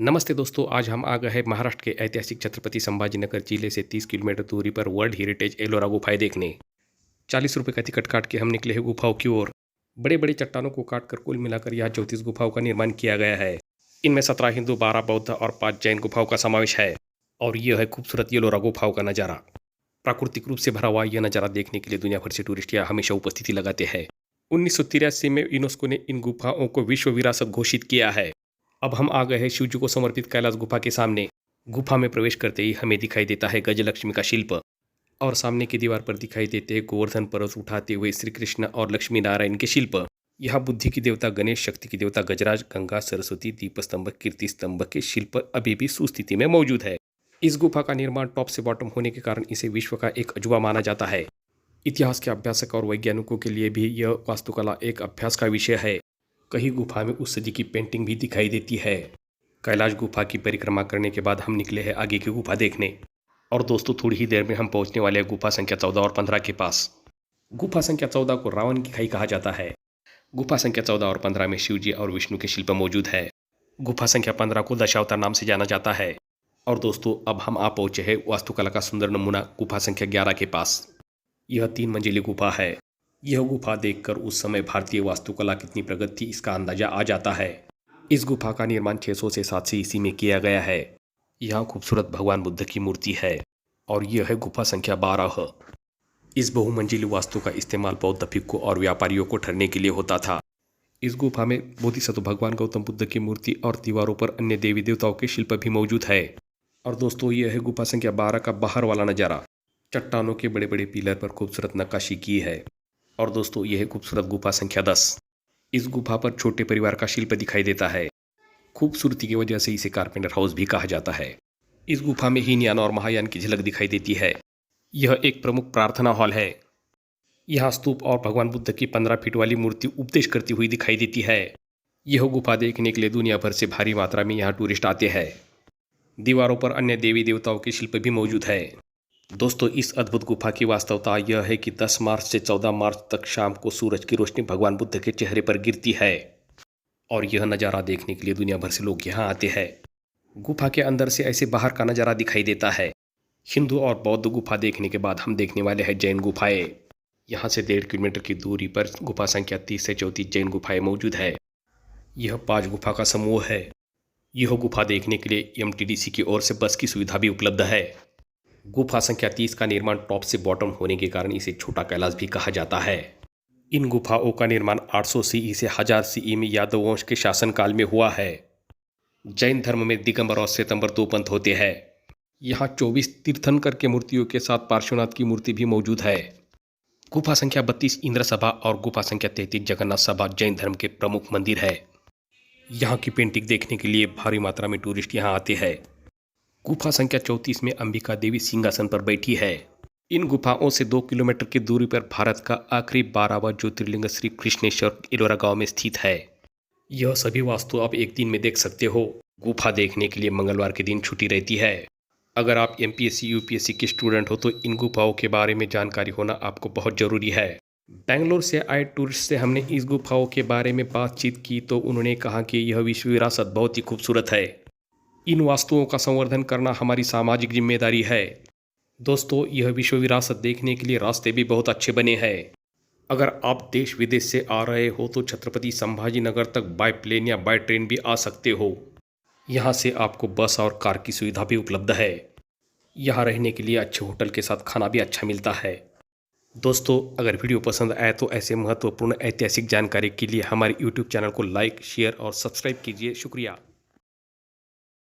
नमस्ते दोस्तों, आज हम आ गए हैं महाराष्ट्र के ऐतिहासिक छत्रपति संभाजीनगर जिले से 30 किलोमीटर दूरी पर वर्ल्ड हेरिटेज एलोरा गुफाएं देखने। 40 रुपये का टिकट काट के हम निकले हैं गुफाओं की ओर। बड़े बड़े चट्टानों को काटकर कुल मिलाकर यहाँ 34 गुफाओं का निर्माण किया गया है। इनमें 17 हिंदू, 12 बौद्ध और 5 जैन गुफाओं का समावेश है। और यह है खूबसूरत एलोरा गुफाओं का नज़ारा। प्राकृतिक रूप से भरा हुआ यह नज़ारा देखने के लिए दुनिया भर से टूरिस्ट यहाँ हमेशा उपस्थिति लगाते हैं। 1983 में यूनेस्को ने इन गुफाओं को विश्व विरासत घोषित किया है। अब हम आ गए हैं शिव जी को समर्पित कैलाश गुफा के सामने। गुफा में प्रवेश करते ही हमें दिखाई देता है गजलक्ष्मी का शिल्प और सामने की दीवार पर दिखाई देते हैं गोवर्धन पर्वत उठाते हुए श्री कृष्ण और लक्ष्मी नारायण के शिल्प। यहाँ बुद्धि की देवता गणेश, शक्ति की देवता गजराज, गंगा, सरस्वती, दीप स्तंभ, कीर्ति स्तंभ के शिल्प अभी भी सुस्थिति में मौजूद है। इस गुफा का निर्माण टॉप से बॉटम होने के कारण इसे विश्व का एक अजूबा माना जाता है। इतिहास के अभ्यासक और वैज्ञानिकों के लिए भी यह वास्तुकला एक अभ्यास का विषय है। कहीं गुफा में उस सदी की पेंटिंग भी दिखाई देती है। कैलाश गुफा की परिक्रमा करने के बाद हम निकले हैं आगे की गुफा देखने। और दोस्तों, थोड़ी ही देर में हम पहुंचने वाले हैं गुफा संख्या 14 और 15 के पास। गुफा संख्या 14 को रावण की खाई कहा जाता है। गुफा संख्या 14 और 15 में शिव जी और विष्णु के शिल्प मौजूद है। गुफा संख्या 15 को दशावतार नाम से जाना जाता है। और दोस्तों, अब हम आ पहुंचे हैं वास्तुकला का सुंदर नमूना गुफा संख्या 11 के पास। यह 3 मंजिली गुफा है। यह गुफा देखकर उस समय भारतीय वास्तुकला कितनी प्रगति थी इसका अंदाजा आ जाता है। इस गुफा का निर्माण 600 से 700 ईस्वी में किया गया है। यहाँ खूबसूरत भगवान बुद्ध की मूर्ति है और यह है गुफा संख्या 12। इस बहुमंजिली वास्तु का इस्तेमाल बौद्ध भिक्षुओं और व्यापारियों को ठहरने के लिए होता था। इस गुफा में बोधिसत्व भगवान गौतम बुद्ध की मूर्ति और दीवारों पर अन्य देवी देवताओं के शिल्प भी मौजूद है। और दोस्तों, यह है गुफा संख्या 12 का बाहर वाला नज़ारा। चट्टानों के बड़े बड़े पिलर पर खूबसूरत नक्काशी की है। और दोस्तों, यह है खूबसूरत गुफा संख्या 10। इस गुफा पर छोटे परिवार का शिल्प दिखाई देता है। खूबसूरती की वजह से इसे कारपेंटर हाउस भी कहा जाता है। इस गुफा में हीनयान और महायान की झलक दिखाई देती है। यह एक प्रमुख प्रार्थना हॉल है। यहाँ स्तूप और भगवान बुद्ध की 15 फीट वाली मूर्ति उपदेश करती हुई दिखाई देती है। यह गुफा देखने के लिए दुनिया भर से भारी मात्रा में यहाँ टूरिस्ट आते हैं। दीवारों पर अन्य देवी देवताओं के शिल्प भी मौजूद है। दोस्तों, इस अद्भुत गुफा की वास्तवता यह है कि 10 मार्च से 14 मार्च तक शाम को सूरज की रोशनी भगवान बुद्ध के चेहरे पर गिरती है और यह नज़ारा देखने के लिए दुनिया भर से लोग यहाँ आते हैं। गुफा के अंदर से ऐसे बाहर का नज़ारा दिखाई देता है। हिंदू और बौद्ध गुफा देखने के बाद हम देखने वाले हैं जैन गुफाएं। यहाँ से 1.5 किलोमीटर की दूरी पर गुफा संख्या 30 से 34 जैन गुफाएं मौजूद है। यह 5 गुफा का समूह है। यह गुफा देखने के लिए MTDC की ओर से बस की सुविधा भी उपलब्ध है। गुफा संख्या 30 का निर्माण टॉप से बॉटम होने के कारण इसे छोटा कैलाश भी कहा जाता है। इन गुफाओं का निर्माण 800 CE से 1000 CE में यादव वंश के शासनकाल में हुआ है। जैन धर्म में दिगंबर और श्वेतंबर 2 पंथ होते हैं। यहाँ 24 तीर्थंकर के मूर्तियों के साथ पार्श्वनाथ की मूर्ति भी मौजूद है। गुफा संख्या 32 इंद्र सभा और गुफा संख्या 33 जगन्नाथ सभा जैन धर्म के प्रमुख मंदिर है। यहाँ की पेंटिंग देखने के लिए भारी मात्रा में टूरिस्ट यहाँ आते हैं। गुफा संख्या 34 में अंबिका देवी सिंहासन पर बैठी है। इन गुफाओं से 2 किलोमीटर की दूरी पर भारत का आखिरी 12वां ज्योतिर्लिंग श्री कृष्णेश्वर एलोरा गांव में स्थित है। यह सभी वास्तु आप एक दिन में देख सकते हो। गुफा देखने के लिए मंगलवार के दिन छुट्टी रहती है। अगर आप MPSC UPSC के स्टूडेंट हो तो इन गुफाओं के बारे में जानकारी होना आपको बहुत ज़रूरी है। बेंगलोर से आए टूरिस्ट से हमने इस गुफाओं के बारे में बातचीत की तो उन्होंने कहा कि यह विश्व विरासत बहुत ही खूबसूरत है। इन वास्तुओं का संवर्धन करना हमारी सामाजिक जिम्मेदारी है। दोस्तों, यह विश्व विरासत देखने के लिए रास्ते भी बहुत अच्छे बने हैं। अगर आप देश विदेश से आ रहे हो तो छत्रपति संभाजीनगर तक बाय प्लेन या बाय ट्रेन भी आ सकते हो। यहाँ से आपको बस और कार की सुविधा भी उपलब्ध है। यहाँ रहने के लिए अच्छे होटल के साथ खाना भी अच्छा मिलता है। दोस्तों, अगर वीडियो पसंद आए तो ऐसे महत्वपूर्ण ऐतिहासिक जानकारी के लिए हमारे YouTube चैनल को लाइक, शेयर और सब्सक्राइब कीजिए। शुक्रिया।